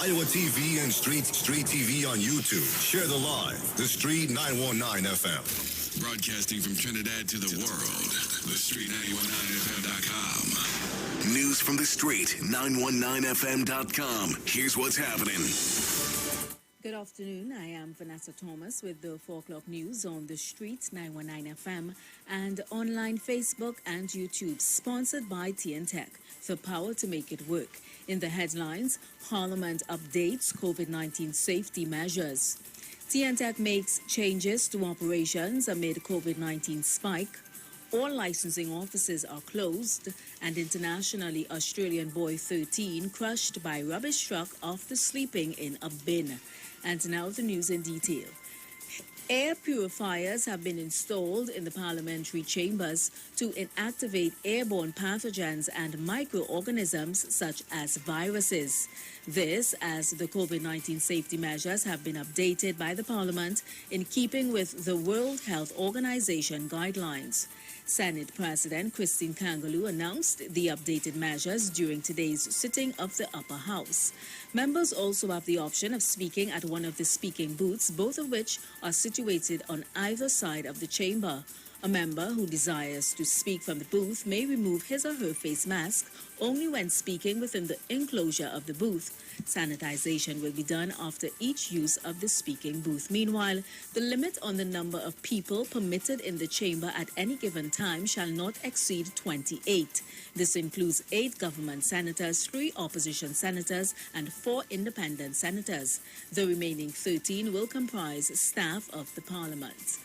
IWER TV and Street TV on YouTube. Share the live. The Street 919 FM. Broadcasting from Trinidad to the world. The Street 919fm.com. News from the Street 919fm.com. Here's what's happening. Good afternoon. I am Vanessa with the 4 o'clock news on the Street 919 FM and online Facebook and YouTube, sponsored by TN Tech, the power to make it work. In the headlines, Parliament updates COVID-19 safety measures. TN Tech makes changes to operations amid COVID-19 spike. All licensing offices are closed, and internationally, Australian boy 13 crushed by rubbish truck after sleeping in a bin. And now the news in detail. Air purifiers have been installed in the parliamentary chambers to inactivate airborne pathogens and microorganisms such as viruses. This as the COVID-19 safety measures have been updated by the Parliament in keeping with the World Health Organization guidelines. Senate President Christine Kangaloo announced the updated measures during today's sitting of the Upper House. Members also have the option of speaking at one of the speaking booths, both of which are situated on either side of the chamber. A member who desires to speak from the booth may remove his or her face mask only when speaking within the enclosure of the booth. Sanitization will be done after each use of the speaking booth. Meanwhile, the limit on the number of people permitted in the chamber at any given time shall not exceed 28. This includes 8 government senators, 3 opposition senators, and 4 independent senators. The remaining 13 will comprise staff of the Parliament.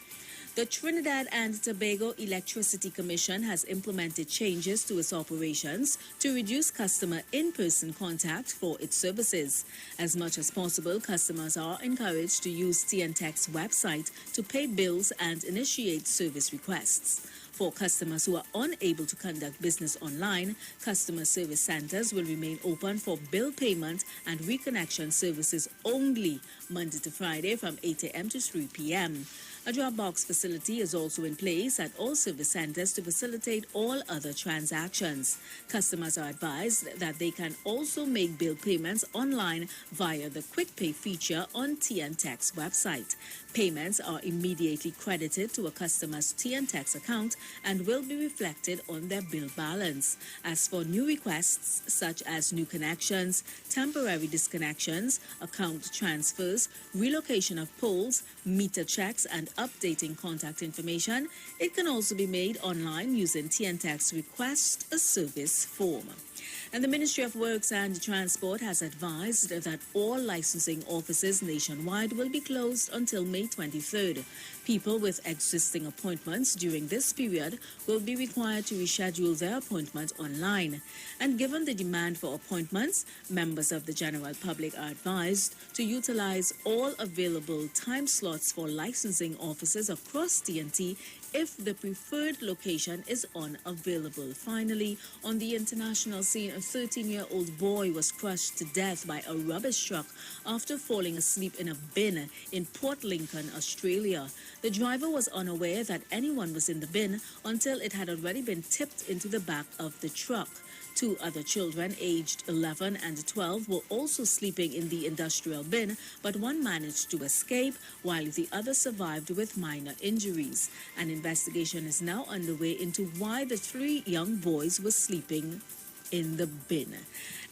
The Trinidad and Tobago Electricity Commission has implemented changes to its operations to reduce customer in-person contact for its services. As much as possible, customers are encouraged to use TN Tech's website to pay bills and initiate service requests. For customers who are unable to conduct business online, customer service centers will remain open for bill payment and reconnection services only Monday to Friday from 8 a.m. to 3 p.m. A drop-box facility is also in place at all service centers to facilitate all other transactions. Customers are advised that they can also make bill payments online via the Quick Pay feature on TN Tech's website. Payments are immediately credited to a customer's TN Tech's account and will be reflected on their bill balance. As for new requests such as new connections, temporary disconnections, account transfers, relocation of poles, meter checks, and updating contact information, it can also be made online using TN Tech's Request a Service form. And the Ministry of Works and Transport has advised that all licensing offices nationwide will be closed until May 23rd. People with existing appointments during this period will be required to reschedule their appointment online. And given the demand for appointments, members of the general public are advised to utilize all available time slots for licensing offices across TNT if the preferred location is unavailable. Finally, on the international scene, a 13-year-old boy was crushed to death by a rubbish truck after falling asleep in a bin in Port Lincoln, Australia. The driver was unaware that anyone was in the bin until it had already been tipped into the back of the truck. 2 other children, aged 11 and 12, were also sleeping in the industrial bin, but one managed to escape while the other survived with minor injuries. An investigation is now underway into why the 3 young boys were sleeping in the bin.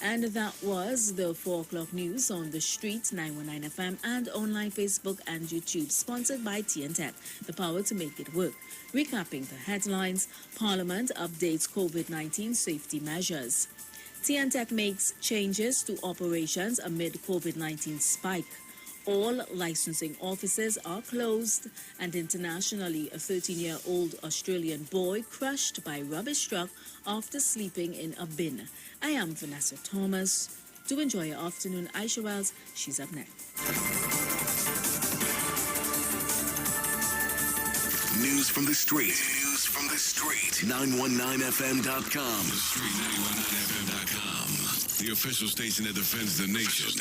And that was the 4 o'clock news on the Street 919 FM and online Facebook and YouTube, sponsored by TN Tech, the power to make it work. Recapping the headlines, Parliament updates COVID-19 safety measures. TN Tech makes changes to operations amid COVID-19 spike. All licensing offices are closed, and internationally, a 13-year-old Australian boy crushed by rubbish truck after sleeping in a bin. I am Vanessa Thomas. Do enjoy your afternoon. Aisha Wells, she's up next. News from the Street. News from the Street. 919fm.com. The Street 919fm.com. The official station that defends the nation.